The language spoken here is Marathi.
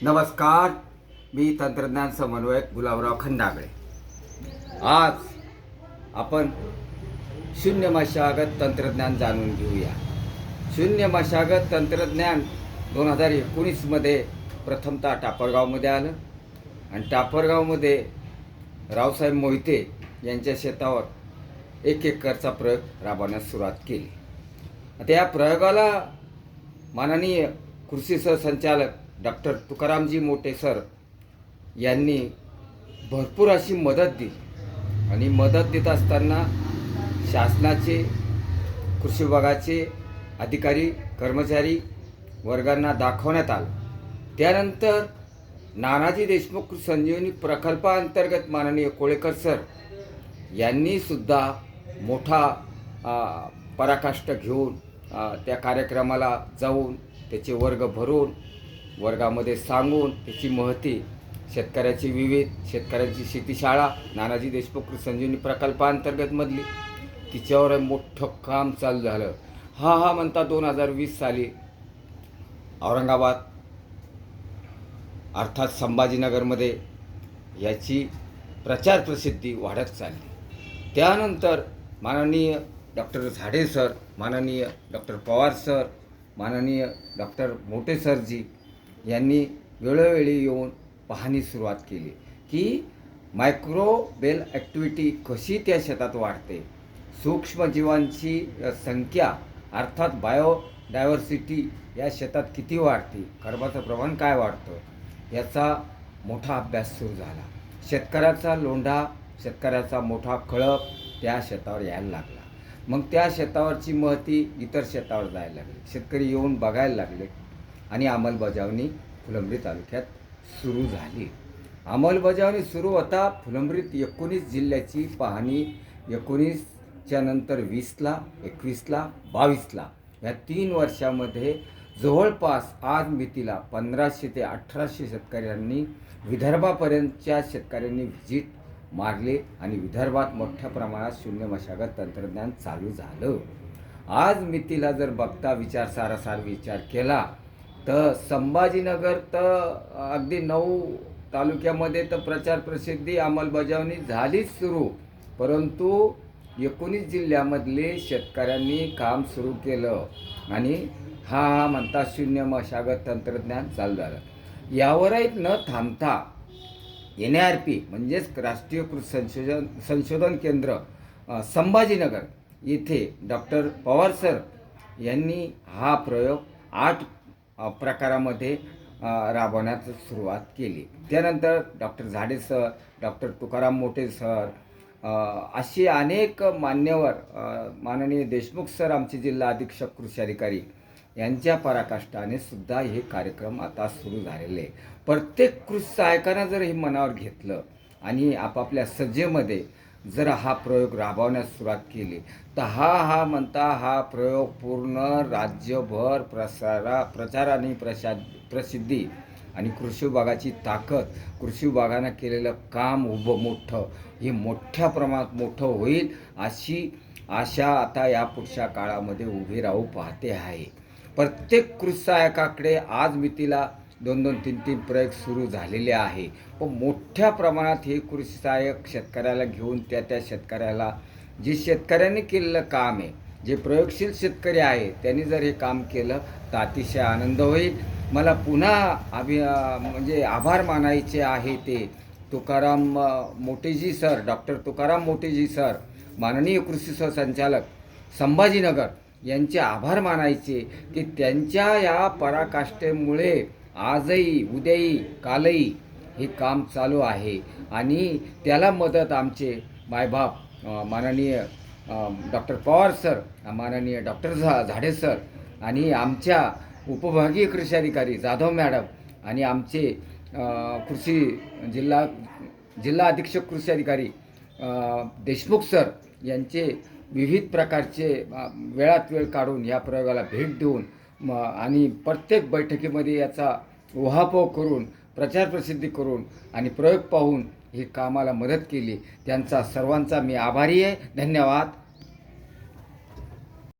नमस्कार. मी तंत्रज्ञान समन्वयक गुलाबराव खंडागळे. आज आपण शून्य मशागत तंत्रज्ञान जाणून घेऊया. शून्य मशागत तंत्रज्ञान 2019मध्ये प्रथमतः टापरगावमध्ये आलं आणि टापरगावमध्ये रावसाहेब मोहिते यांच्या शेतावर 1 एकरचा प्रयोग राबवण्यास सुरुवात केली. आता या प्रयोगाला माननीय कृषी सहसंचालक डॉक्टर तुकारामजी मोटे सर यांनी भरपूर अशी मदत दिली आणि मदत देत असताना शासनाचे कृषी विभागाचे अधिकारी कर्मचारी वर्गांना दाखवण्यात आलं. त्यानंतर नानाजी देशमुख संजीवनी प्रकल्पाअंतर्गत माननीय कोळेकर सर यांनी सुद्धा मोठा पराकाष्ठ घेऊन त्या कार्यक्रमाला जाऊन त्याचे वर्ग भरून वर्गामध्ये सांगून त्याची महती शेतकऱ्याची शेतकऱ्यांची शेतीशाळा नानाजी देशमुख संजीवनी प्रकल्पाअंतर्गतमधली तिच्यावर मोठं काम चालू झालं. हा म्हणता 2020 साली औरंगाबाद अर्थात संभाजीनगरमध्ये याची प्रचार प्रसिद्धी वाढत चालली. त्यानंतर माननीय डॉक्टर झाडे सर, माननीय डॉक्टर पवार सर, माननीय डॉक्टर मोटे सरजी यांनी वेळोवेळी येऊन पाहणी सुरुवात केली की मायक्रोबेल ॲक्टिव्हिटी कशी त्या शेतात वाढते, सूक्ष्मजीवांची संख्या अर्थात बायोडायव्हर्सिटी या शेतात किती वाढते, कर्बाचं प्रमाण काय वाढतं याचा मोठा अभ्यास सुरू झाला. शेतकऱ्याचा लोंढा, शेतकऱ्याचा मोठा कळप त्या शेतावर यायला लागला. मग त्या शेतावरची महती इतर शेतावर जायला लागली. शेतकरी येऊन बघायला लागले आणि अंमलबजावणी फुलंब्री तालुक्यात सुरू झाली. अंमलबजावणी सुरू होता. फुलंब्रीत 19 जिल्ह्याची पाहणी 19च्या नंतर 20ला, 21ला, 22ला या 3 वर्षामध्ये जवळपास आज मितीला 1500 ते 1800 शेतकऱ्यांनी विदर्भापर्यंतच्या शेतकऱ्यांनी व्हिजिट मारले आणि विदर्भात मोठ्या प्रमाणात शून्य मशागत तंत्रज्ञान चालू झालं. आज मितीला जर बघता सारासार विचार केला तर संभाजीनगर तर अगदी 9 तालुक्यामध्ये तर प्रचार प्रसिद्धी अंमलबजावणी झालीच सुरू, परंतु 19 जिल्ह्यामधले शेतकऱ्यांनी काम सुरू केलं आणि हा म्हणता शून्य मशागत तंत्रज्ञान चालू झालं. यावरही न थांबता NIRP म्हणजेच राष्ट्रीय कृषी संशोधन केंद्र संभाजीनगर येथे डॉक्टर पवार सर यांनी हा प्रयोग 8 प्रकारामध्ये राबवण्यास सुरुवात केली. त्यानंतर डॉक्टर झाडे सर, डॉक्टर तुकाराम मोटे सर अशी अनेक मान्यवर, माननीय देशमुख सर आमचे जिल्हा अधीक्षक कृषी अधिकारी यांच्या पराकाष्ठाने सुद्धा हे कार्यक्रम आता सुरू झालेले. प्रत्येक कृषी सहायकानं जर हे मनावर घेतलं आणि आपापल्या सज्जेमध्ये जर हा प्रयोग राबवण्यास सुरुवात केली तर हा प्रयोग पूर्ण राज्यभर प्रचार आणि प्रसिद्धी आणि कृषी विभागाची ताकद, कृषी विभागानं केलेलं काम मोठं हे मोठ्या प्रमाणात मोठं होईल अशी आशा आता या पुढच्या काळामध्ये उभी राहू पाहते आहे. प्रत्येक कृषी सहायकाकडे आज मितीला 2-2, 3-3 प्रयोग सुरू झालेले आहे. पण मोठ्या प्रमाणात हे कृषी सहाय्यक शेतकऱ्याला घेऊन त्या शेतकऱ्याला जे शेतकऱ्यांनी केलेलं काम आहे, जे प्रयोगशील शेतकरी आहे त्यांनी जर हे काम केलं तर अतिशय आनंद होईल. मला पुन्हा म्हणजे आभार मानायचे आहे ते Tukaram Moteji sir, doctor Tukaram Moteji sir, माननीय कृषी सहसंचालक संभाजीनगर यांचे आभार मानायचे की त्यांच्या या पराकाष्ठेमुळे आजही, उद्याही, कालही हे काम चालू आहे आणि त्याला मदत आमचे मायबाप माननीय डॉक्टर पवार सर, माननीय डॉक्टर झाडे सर आणि आमच्या उपविभागीय कृषी अधिकारी जाधव मॅडम आणि आमचे कृषी जिल्हा अधीक्षक कृषी अधिकारी देशमुख सर यांचे विविध प्रकारचे वेळात वेळ काढून या प्रयोगाला भेट देऊन आणि प्रत्येक बैठकीमध्ये याचा उहापोह करून प्रचार प्रसिद्धी करून आणि प्रयोग पाहून ही कामाला मदत केली. त्यांचा सर्वांचा मी आभारी आहे. धन्यवाद.